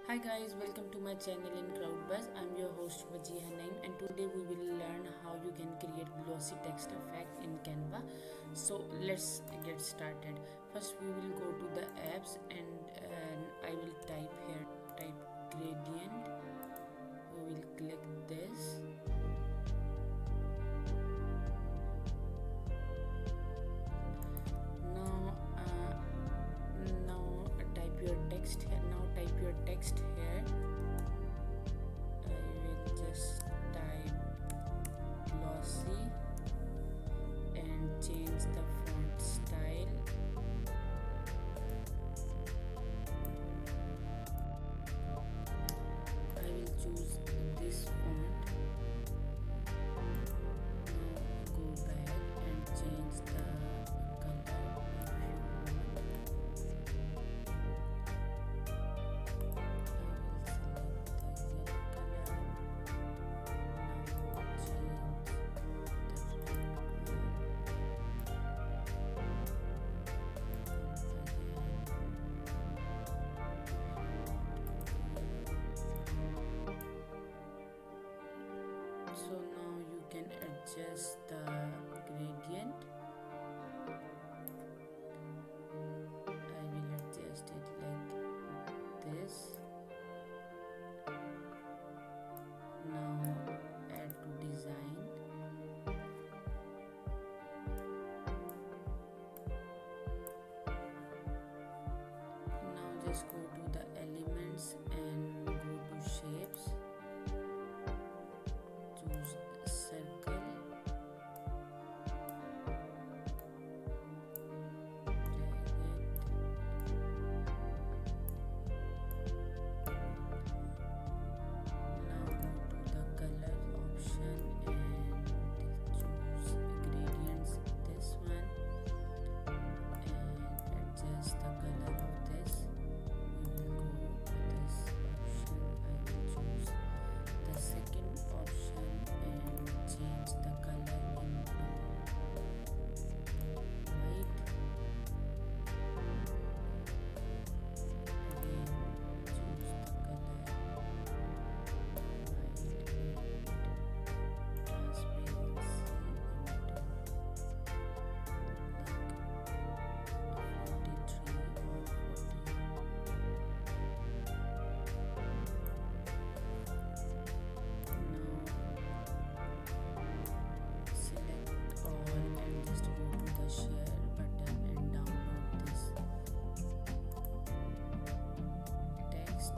Hi guys, welcome to my channel in Crowdbuzz. I'm your host Wajiha Naim, and today we will learn how you can create glossy text effect in Canva. So let's get started. First we will go to the apps and I will type gradient. We will click this. Now type your text here. Now type your text here. I will just type glossy and change the font style. I will choose this font. Now go back and change the color if you want. So now you can adjust the gradient. I will adjust it like this. Now add to design. Now just go to the elements and go to shapes. Choose circle, drag it. Now go to the color option and choose gradients, this one, and adjust the color of this. We will go to this option. I will choose the second option and change the color into white. Again choose the color white and transparency into like 43 or 40. Now select all and just go to the share button and download this text.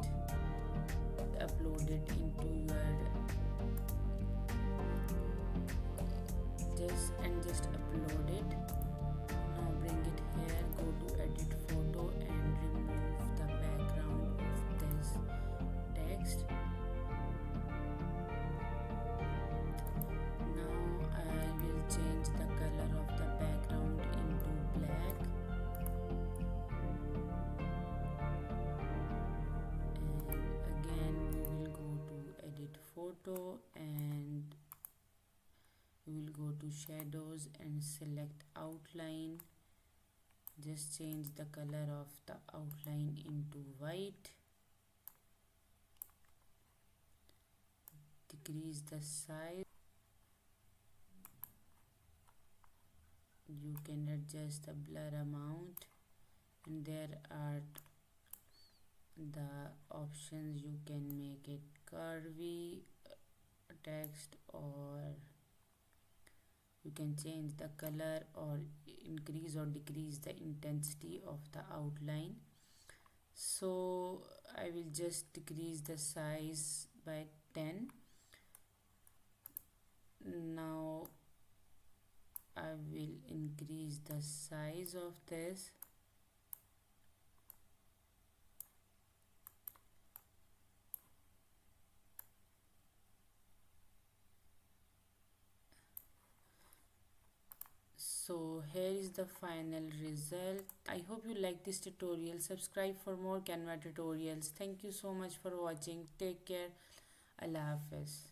Upload it into your this and just upload it. Now bring it here, go to edit photo and remove the background of this text. Now I will change the color of the background into black. And again we will go to edit photo and we will go to shadows and select outline. Just change the color of the outline into white. Decrease the size. You can adjust the blur amount, and there are the options. You can make it curvy text, or you can change the color or increase or decrease the intensity of the outline. So I will just decrease the size by 10. Now I will increase the size of this. So here is the final result. I hope you like this tutorial. Subscribe for more Canva tutorials. Thank you so much for watching. Take care. Allah Hafiz.